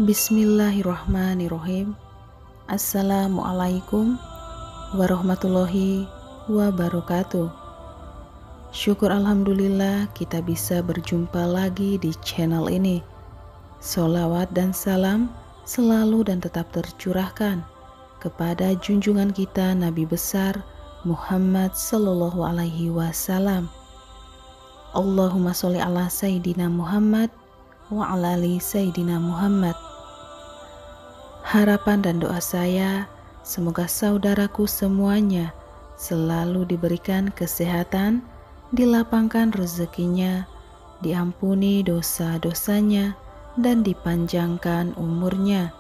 Bismillahirrahmanirrahim. Assalamualaikum warahmatullahi wabarakatuh. Syukur alhamdulillah kita bisa berjumpa lagi di channel ini. Sholawat dan salam selalu dan tetap tercurahkan kepada junjungan kita Nabi besar Muhammad sallallahu alaihi wasallam. Allahumma sholli ala Sayyidina Muhammad wa ala ali Sayyidina Muhammad. Harapan dan doa saya, semoga saudaraku semuanya selalu diberikan kesehatan, dilapangkan rezekinya, diampuni dosa-dosanya, dan dipanjangkan umurnya.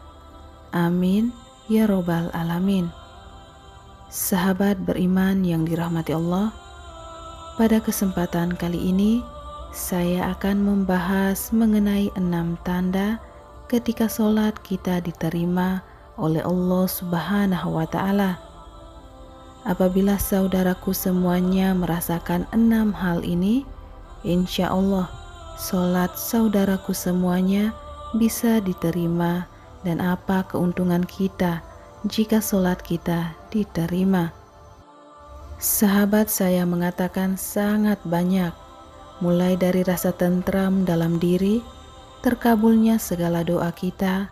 Amin, ya robbal alamin. Sahabat beriman yang dirahmati Allah, pada kesempatan kali ini, saya akan membahas mengenai 6 tanda ketika sholat kita diterima oleh Allah Subhanahu wa Ta'ala. Apabila saudaraku semuanya merasakan 6 hal ini, insya Allah sholat saudaraku semuanya bisa diterima. Dan apa keuntungan kita jika sholat kita diterima? Sahabat saya mengatakan sangat banyak, mulai dari rasa tentram dalam diri, terkabulnya segala doa kita,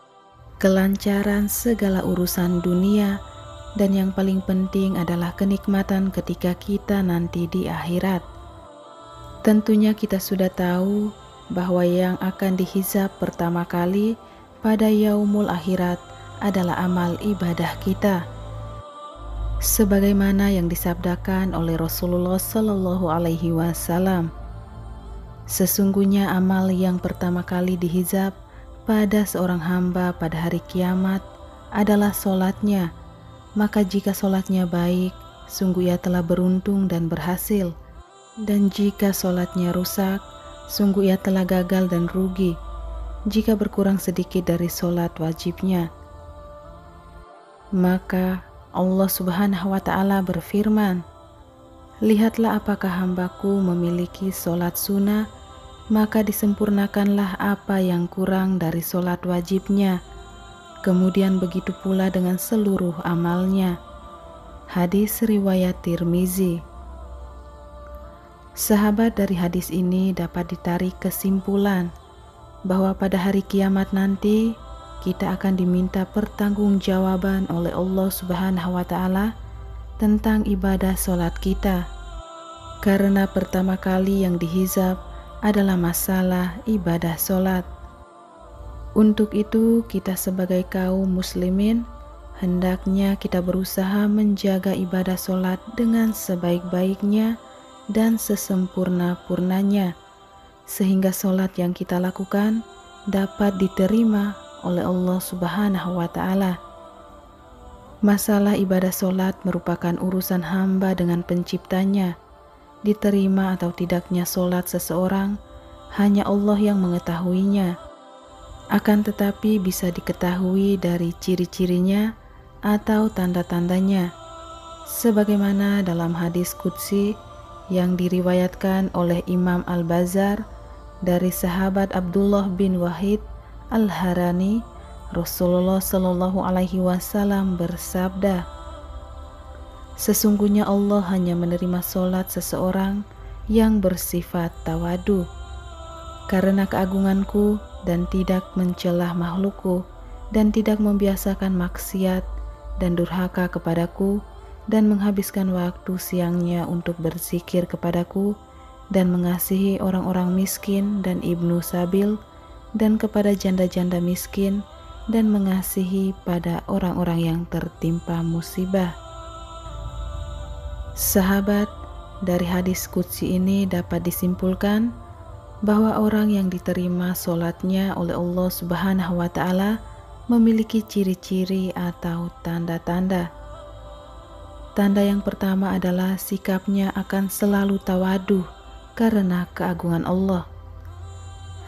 kelancaran segala urusan dunia, dan yang paling penting adalah kenikmatan ketika kita nanti di akhirat. Tentunya kita sudah tahu bahwa yang akan dihisab pertama kali pada yaumul akhirat adalah amal ibadah kita. Sebagaimana yang disabdakan oleh Rasulullah Sallallahu Alaihi Wasallam, sesungguhnya amal yang pertama kali dihizab pada seorang hamba pada hari kiamat adalah sholatnya. Maka jika sholatnya baik, sungguh ia telah beruntung dan berhasil. Dan jika sholatnya rusak, sungguh ia telah gagal dan rugi jika berkurang sedikit dari sholat wajibnya. Maka Allah Subhanahu wa Ta'ala berfirman, "Lihatlah apakah hambaku memiliki sholat sunnah, maka disempurnakanlah apa yang kurang dari sholat wajibnya. Kemudian begitu pula dengan seluruh amalnya." Hadis riwayat Tirmizi. Sahabat, dari hadis ini dapat ditarik kesimpulan bahwa pada hari kiamat nanti kita akan diminta pertanggungjawaban oleh Allah Subhanahu wa Ta'ala tentang ibadah sholat kita. Karena pertama kali yang dihizab adalah masalah ibadah sholat. Untuk itu kita sebagai kaum muslimin hendaknya kita berusaha menjaga ibadah sholat dengan sebaik-baiknya dan sesempurna-purnanya, sehingga sholat yang kita lakukan dapat diterima oleh Allah Subhanahu wa Ta'ala. Masalah ibadah sholat merupakan urusan hamba dengan penciptanya. Diterima atau tidaknya sholat seseorang hanya Allah yang mengetahuinya. Akan tetapi bisa diketahui dari ciri-cirinya atau tanda-tandanya, sebagaimana dalam hadis qudsi yang diriwayatkan oleh Imam Al-Bazzar dari sahabat Abdullah bin Wahid Al-Harani. Rasulullah Shallallahu Alaihi Wasallam bersabda, "Sesungguhnya Allah hanya menerima sholat seseorang yang bersifat tawadu karena keagunganku, dan tidak mencelah makhlukku, dan tidak membiasakan maksiat dan durhaka kepadaku, dan menghabiskan waktu siangnya untuk berzikir kepadaku, dan mengasihi orang-orang miskin dan ibnu sabil, dan kepada janda-janda miskin, dan mengasihi pada orang-orang yang tertimpa musibah." Sahabat, dari hadis qudsi ini dapat disimpulkan bahwa orang yang diterima sholatnya oleh Allah Subhanahu wa Ta'ala memiliki ciri-ciri atau tanda-tanda. Tanda yang pertama adalah sikapnya akan selalu tawadu karena keagungan Allah,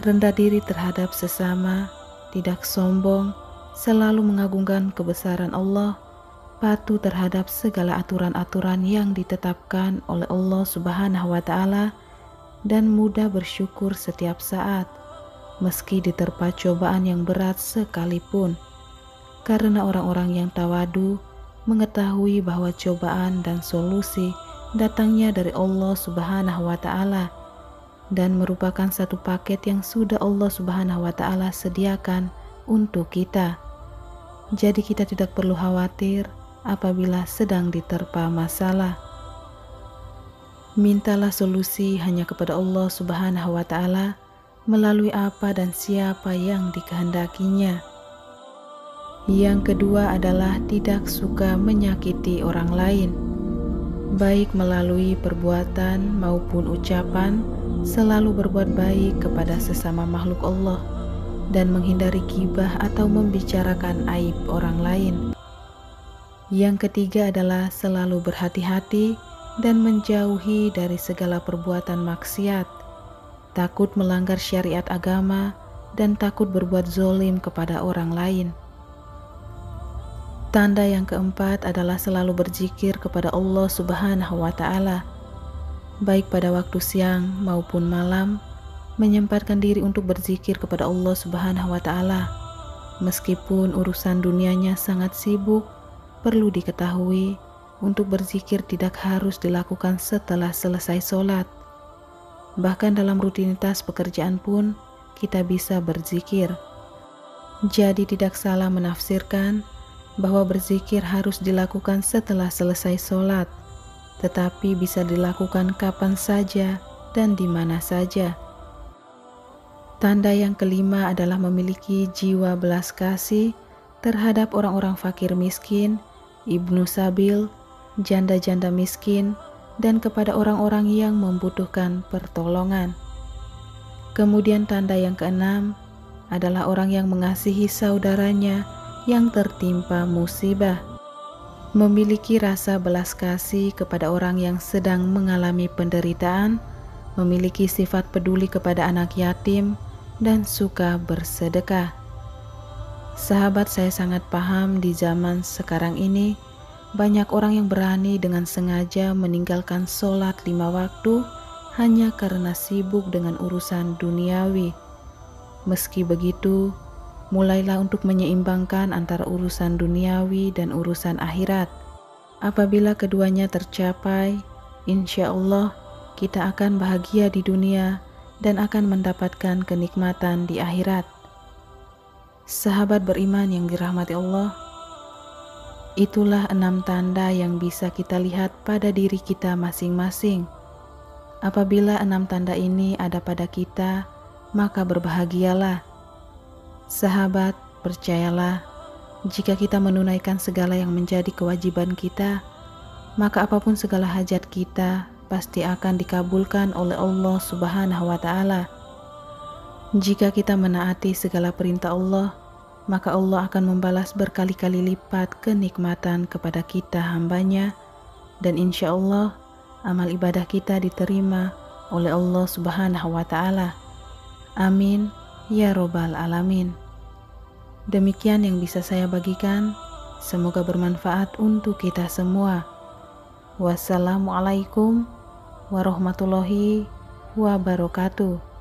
rendah diri terhadap sesama, tidak sombong, selalu mengagungkan kebesaran Allah, patuh terhadap segala aturan-aturan yang ditetapkan oleh Allah Subhanahu wa Ta'ala, dan mudah bersyukur setiap saat. meski diterpa cobaan yang berat sekalipun. Karena orang-orang yang tawadu mengetahui bahwa cobaan dan solusi datangnya dari Allah Subhanahu wa Ta'ala dan merupakan satu paket yang sudah Allah Subhanahu wa Ta'ala sediakan untuk kita. Jadi kita tidak perlu khawatir apabila sedang diterpa masalah. Mintalah solusi hanya kepada Allah Subhanahu wa Ta'ala melalui apa dan siapa yang dikehendakinya. Yang kedua adalah tidak suka menyakiti orang lain, baik melalui perbuatan maupun ucapan. Selalu berbuat baik kepada sesama makhluk Allah dan menghindari ghibah atau membicarakan aib orang lain. Yang ketiga adalah selalu berhati-hati dan menjauhi dari segala perbuatan maksiat, takut melanggar syariat agama dan takut berbuat zolim kepada orang lain. Tanda yang keempat adalah selalu berzikir kepada Allah Subhanahu wa Ta'ala, baik pada waktu siang maupun malam, menyempatkan diri untuk berzikir kepada Allah Subhanahu wa Ta'ala. Meskipun urusan dunianya sangat sibuk, perlu diketahui untuk berzikir tidak harus dilakukan setelah selesai sholat. Bahkan dalam rutinitas pekerjaan pun kita bisa berzikir. Jadi tidak salah menafsirkan bahwa berzikir harus dilakukan setelah selesai sholat, tetapi bisa dilakukan kapan saja dan di mana saja. Tanda yang kelima adalah memiliki jiwa belas kasih terhadap orang-orang fakir miskin, ibnu sabil, janda-janda miskin, dan kepada orang-orang yang membutuhkan pertolongan. Kemudian tanda yang keenam adalah orang yang mengasihi saudaranya yang tertimpa musibah, memiliki rasa belas kasih kepada orang yang sedang mengalami penderitaan, memiliki sifat peduli kepada anak yatim, dan suka bersedekah. Sahabat, saya sangat paham di zaman sekarang ini banyak orang yang berani dengan sengaja meninggalkan sholat 5 waktu hanya karena sibuk dengan urusan duniawi. Meski begitu, mulailah untuk menyeimbangkan antara urusan duniawi dan urusan akhirat. Apabila keduanya tercapai, insya Allah kita akan bahagia di dunia dan akan mendapatkan kenikmatan di akhirat. Sahabat beriman yang dirahmati Allah, itulah 6 tanda yang bisa kita lihat pada diri kita masing-masing. Apabila 6 tanda ini ada pada kita, maka berbahagialah. Sahabat, percayalah, jika kita menunaikan segala yang menjadi kewajiban kita, maka apapun segala hajat kita pasti akan dikabulkan oleh Allah Subhanahu wa Ta'ala. Jika kita menaati segala perintah Allah, maka Allah akan membalas berkali-kali lipat kenikmatan kepada kita hambanya, dan insya Allah amal ibadah kita diterima oleh Allah Subhanahu wa Ta'ala. Amin ya Robbal Alamin. Demikian yang bisa saya bagikan, semoga bermanfaat untuk kita semua. Wassalamualaikum warahmatullahi wabarakatuh.